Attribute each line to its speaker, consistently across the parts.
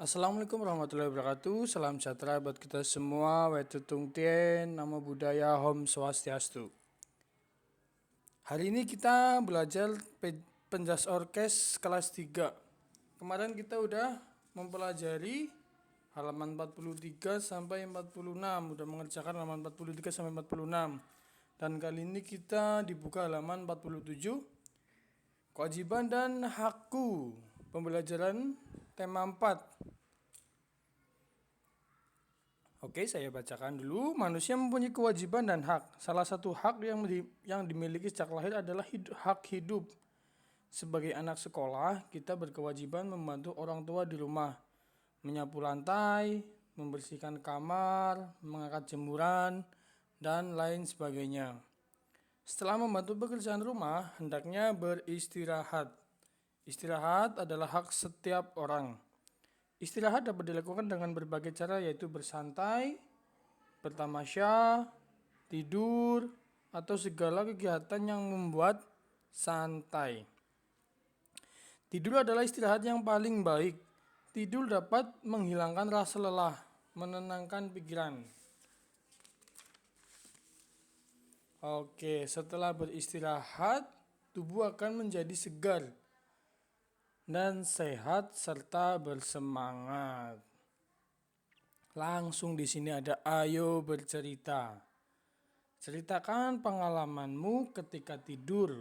Speaker 1: Assalamualaikum warahmatullahi wabarakatuh. Salam sejahtera buat kita semua. Wetutung Tien, Namo Buddhaya, Om Swastiastu. Hari ini kita belajar penjas orkes kelas 3. Kemarin kita udah mempelajari halaman 43 sampai 46. Udah mengerjakan halaman 43 sampai 46. Dan kali ini kita dibuka halaman 47. Kewajiban dan hakku. Pembelajaran tema 4. Oke, saya bacakan dulu. Manusia mempunyai kewajiban dan hak. Salah satu hak yang dimiliki sejak lahir adalah hak hidup. Sebagai anak sekolah, kita berkewajiban membantu orang tua di rumah, menyapu lantai, membersihkan kamar, mengangkat jemuran, dan lain sebagainya. Setelah membantu pekerjaan rumah, hendaknya beristirahat. Istirahat adalah hak setiap orang. Istirahat dapat dilakukan dengan berbagai cara, yaitu bersantai, bertamasya, tidur, atau segala kegiatan yang membuat santai. Tidur adalah istirahat yang paling baik. Tidur dapat menghilangkan rasa lelah, menenangkan pikiran. Oke, setelah beristirahat, tubuh akan menjadi segar dan sehat serta bersemangat. Langsung di sini ada ayo bercerita. Ceritakan pengalamanmu ketika tidur.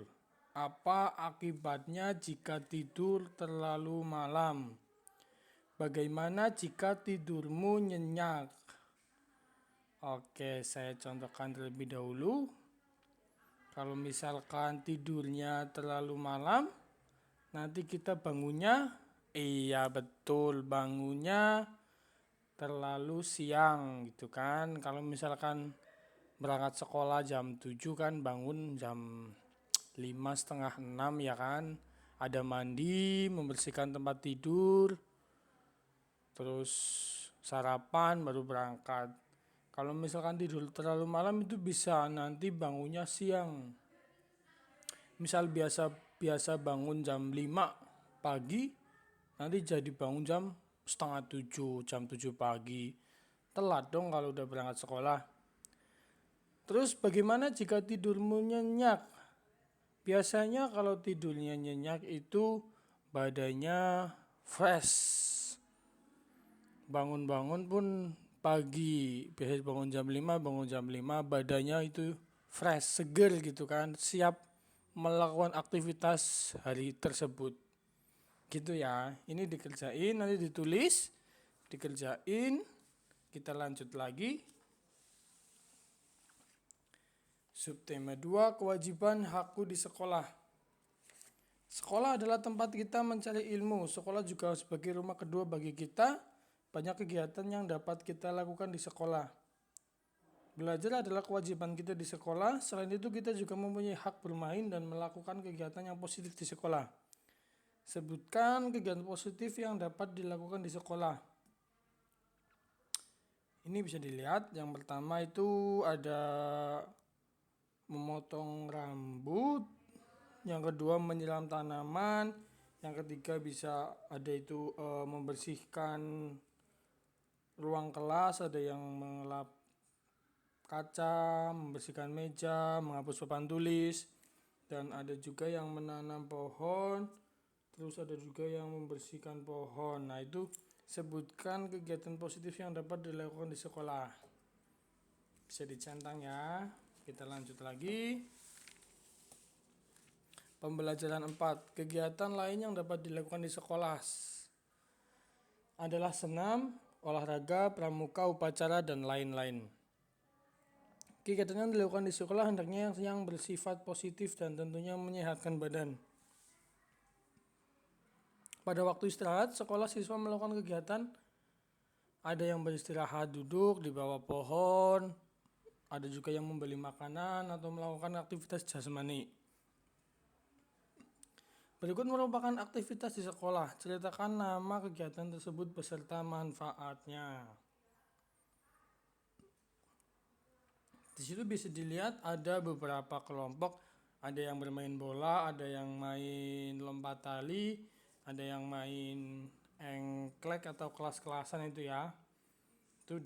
Speaker 1: Apa akibatnya jika tidur terlalu malam? Bagaimana jika tidurmu nyenyak? Oke, saya contohkan terlebih dahulu. Kalau misalkan tidurnya terlalu malam, nanti kita bangunnya, iya betul, bangunnya terlalu siang gitu kan. Kalau misalkan berangkat sekolah jam 7 kan, bangun jam 5 setengah 6 ya kan. Ada mandi, membersihkan tempat tidur, terus sarapan baru berangkat. Kalau misalkan tidur terlalu malam itu bisa nanti bangunnya siang. Misal biasa bangun jam 5 pagi, nanti jadi bangun jam setengah 7, jam 7 pagi. Telat dong kalau udah berangkat sekolah. Terus bagaimana jika tidurmu nyenyak? Biasanya kalau tidurnya nyenyak itu badannya fresh. Bangun-bangun pun pagi, biasanya bangun jam 5, badannya itu fresh, seger gitu kan, siap melakukan aktivitas hari tersebut. Gitu ya. Ini dikerjain, nanti ditulis, dikerjain. Kita lanjut lagi. Subtema 2, kewajiban hakku di sekolah. Sekolah adalah tempat kita mencari ilmu. Sekolah juga sebagai rumah kedua bagi kita. Banyak kegiatan yang dapat kita lakukan di sekolah. Belajar adalah kewajiban kita di sekolah. Selain itu kita juga mempunyai hak bermain dan melakukan kegiatan yang positif di sekolah. Sebutkan kegiatan positif yang dapat dilakukan di sekolah. Ini bisa dilihat. Yang pertama itu ada memotong rambut. Yang kedua menyiram tanaman. Yang ketiga bisa ada itu membersihkan ruang kelas. Ada yang mengelap kaca, membersihkan meja, menghapus papan tulis, dan ada juga yang menanam pohon, terus ada juga yang membersihkan pohon. Nah itu sebutkan kegiatan positif yang dapat dilakukan di sekolah. Bisa dicentang ya. Kita lanjut lagi. Pembelajaran 4. Kegiatan lain yang dapat dilakukan di sekolah adalah senam, olahraga, pramuka, upacara, dan lain-lain. Kegiatan yang dilakukan di sekolah hendaknya yang bersifat positif dan tentunya menyehatkan badan. Pada waktu istirahat, sekolah siswa melakukan kegiatan. Ada yang beristirahat duduk di bawah pohon, ada juga yang membeli makanan atau melakukan aktivitas jasmani. Berikut merupakan aktivitas di sekolah. Ceritakan nama kegiatan tersebut beserta manfaatnya. Di situ bisa dilihat ada beberapa kelompok, ada yang bermain bola, ada yang main lompat tali, ada yang main engklek atau kelas-kelasan itu ya. Itu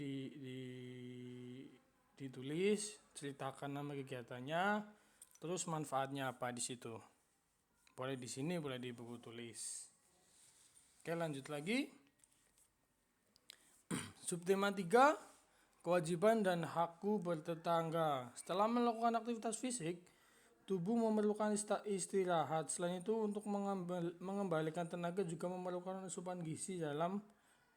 Speaker 1: ditulis, ceritakan nama kegiatannya, terus manfaatnya apa di situ. Boleh di sini, boleh di buku tulis. Oke, lanjut lagi. Subtema 3, kewajiban dan hakku bertetangga. Setelah melakukan aktivitas fisik, tubuh memerlukan istirahat. Selain itu, untuk mengembalikan tenaga juga memerlukan asupan gizi dalam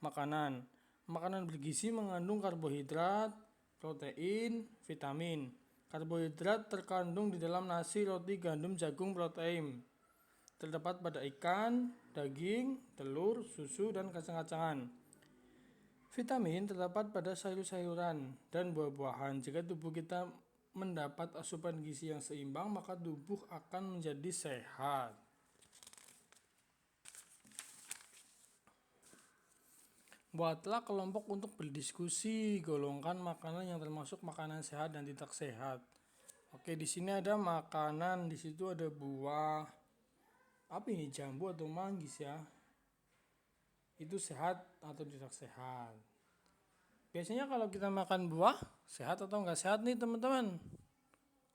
Speaker 1: makanan. Makanan bergizi mengandung karbohidrat, protein, vitamin. Karbohidrat terkandung di dalam nasi, roti, gandum, jagung, protein. Terdapat pada ikan, daging, telur, susu, dan kacang-kacangan. Vitamin terdapat pada sayur-sayuran dan buah-buahan. Jika tubuh kita mendapat asupan gizi yang seimbang, maka tubuh akan menjadi sehat. Buatlah kelompok untuk berdiskusi, golongkan makanan yang termasuk makanan sehat dan tidak sehat. Oke, di sini ada makanan, di situ ada buah. Apa ini, jambu atau manggis ya? Itu sehat atau tidak sehat? Biasanya kalau kita makan buah, sehat atau enggak sehat nih teman-teman?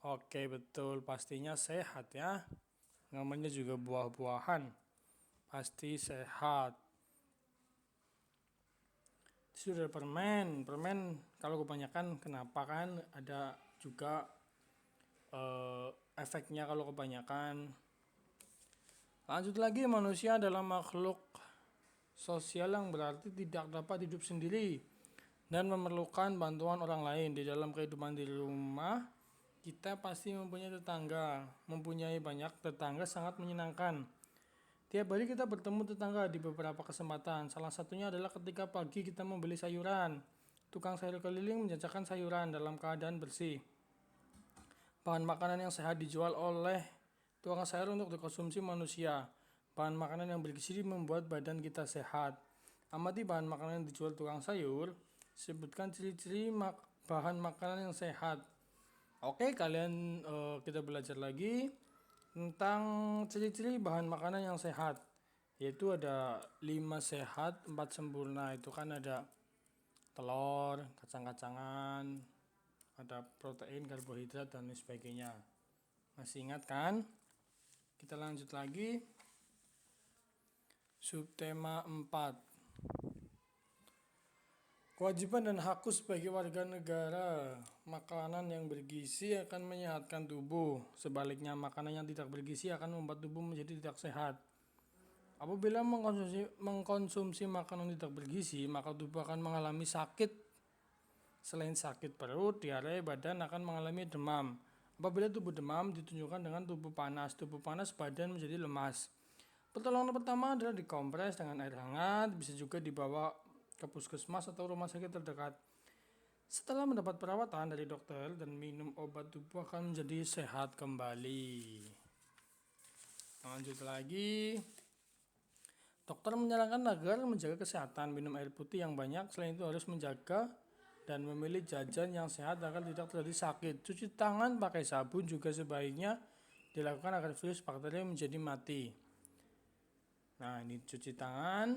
Speaker 1: Oke, betul, pastinya sehat ya. Namanya juga buah-buahan, pasti sehat. Sudah permen kalau kebanyakan, kenapa kan ada juga efeknya kalau kebanyakan. Lanjut lagi, manusia adalah makhluk sosial yang berarti tidak dapat hidup sendiri dan memerlukan bantuan orang lain. Di dalam kehidupan di rumah, kita pasti mempunyai tetangga. Mempunyai banyak tetangga sangat menyenangkan. Tiap hari kita bertemu tetangga di beberapa kesempatan. Salah satunya adalah ketika pagi kita membeli sayuran. Tukang sayur keliling menjajakan sayuran dalam keadaan bersih. Bahan makanan yang sehat dijual oleh tukang sayur untuk dikonsumsi manusia. Bahan makanan yang bergizi membuat badan kita sehat. Amati bahan makanan yang dijual tukang sayur. Sebutkan ciri-ciri bahan makanan yang sehat. Oke, kalian kita belajar lagi tentang ciri-ciri bahan makanan yang sehat. Yaitu ada 5 sehat, 4 sempurna. Itu kan ada telur, kacang-kacangan, ada protein, karbohidrat, dan sebagainya. Masih ingat kan? Kita lanjut lagi. Subtema 4. Kewajiban dan hakku sebagai warga negara. Makanan yang bergizi akan menyehatkan tubuh. Sebaliknya, makanan yang tidak bergizi akan membuat tubuh menjadi tidak sehat. Apabila mengkonsumsi makanan tidak bergizi, maka tubuh akan mengalami sakit. Selain sakit perut, diare, badan akan mengalami demam. Apabila tubuh demam, ditunjukkan dengan tubuh panas. Tubuh panas, badan menjadi lemas. Pertolongan pertama adalah dikompres dengan air hangat, bisa juga dibawa ke puskesmas atau rumah sakit terdekat. Setelah mendapat perawatan dari dokter dan minum obat, tubuh akan menjadi sehat kembali. Lanjut lagi. Dokter menyarankan agar menjaga kesehatan, minum air putih yang banyak. Selain itu harus menjaga dan memilih jajan yang sehat agar tidak terjadi sakit. Cuci tangan pakai sabun juga sebaiknya dilakukan agar virus bakteri menjadi mati. Nah, ini cuci tangan.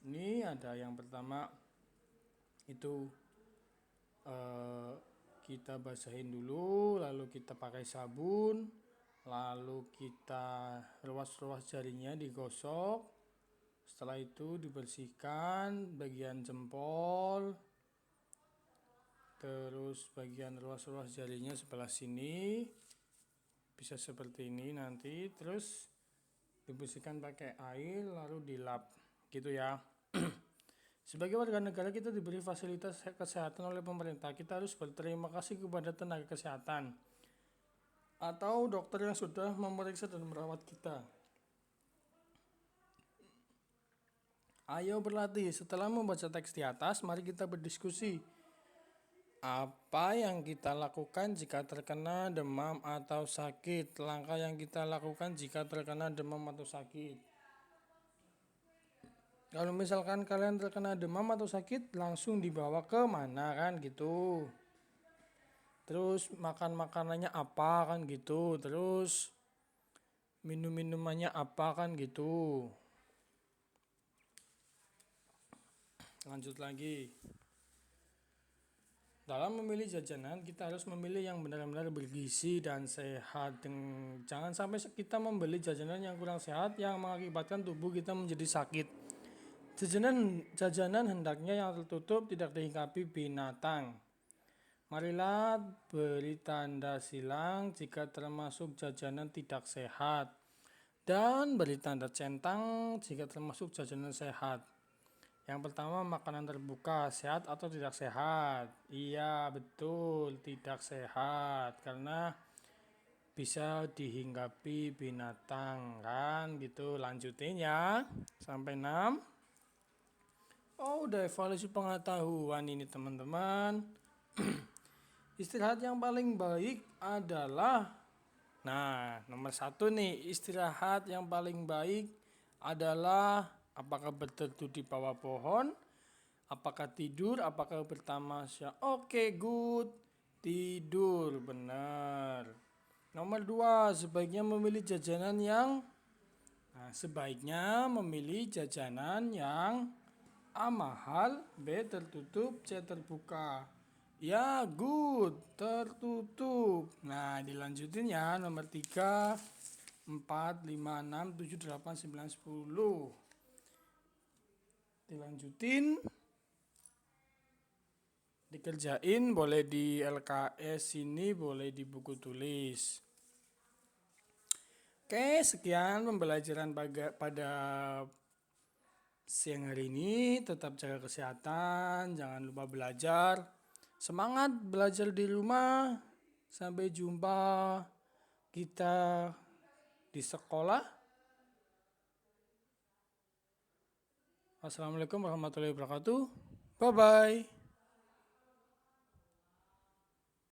Speaker 1: Ini ada yang pertama itu kita basahin dulu, lalu kita pakai sabun, lalu kita ruas-ruas jarinya digosok. Setelah itu dibersihkan bagian jempol, terus bagian ruas-ruas jarinya sebelah sini, bisa seperti ini nanti. Terus dibersihkan pakai air lalu dilap gitu ya. Sebagai warga negara, kita diberi fasilitas kesehatan oleh pemerintah. Kita harus berterima kasih kepada tenaga kesehatan atau dokter yang sudah memeriksa dan merawat kita. Ayo berlatih. Setelah membaca teks di atas, mari kita berdiskusi. Apa yang kita lakukan jika terkena demam atau sakit? Langkah yang kita lakukan jika terkena demam atau sakit. Kalau misalkan kalian terkena demam atau sakit, langsung dibawa ke mana kan gitu. Terus makan makanannya apa kan gitu. Terus minum minumannya apa kan gitu. Lanjut lagi. Dalam memilih jajanan, kita harus memilih yang benar-benar bergizi dan sehat. Jangan sampai kita membeli jajanan yang kurang sehat yang mengakibatkan tubuh kita menjadi sakit. Jajanan hendaknya yang tertutup, tidak dihinggapi binatang. Marilah beri tanda silang jika termasuk jajanan tidak sehat, dan beri tanda centang jika termasuk jajanan sehat. Yang pertama, makanan terbuka, sehat atau tidak sehat? Iya, betul, tidak sehat karena bisa dihinggapi binatang kan gitu. Lanjutin ya sampai 6. Oh, udah evaluasi pengetahuan ini teman-teman. Istirahat yang paling baik adalah, nah nomor 1 nih, istirahat yang paling baik adalah apakah berteduh di bawah pohon, apakah tidur, apakah bertamasya. Oke, good, tidur, benar. Nomor 2, sebaiknya memilih jajanan yang A mahal, B tertutup, C terbuka. Ya, good, tertutup. Nah, dilanjutin ya, nomor 3, 4, 5, 6, 7, 8, 9, 10. Dilanjutin. Dikerjain, boleh di LKS ini, boleh di buku tulis. Oke, sekian pembelajaran pada siang hari ini. Tetap jaga kesehatan, jangan lupa belajar. Semangat belajar di rumah. Sampai jumpa kita di sekolah. Assalamualaikum warahmatullahi wabarakatuh. Bye-bye.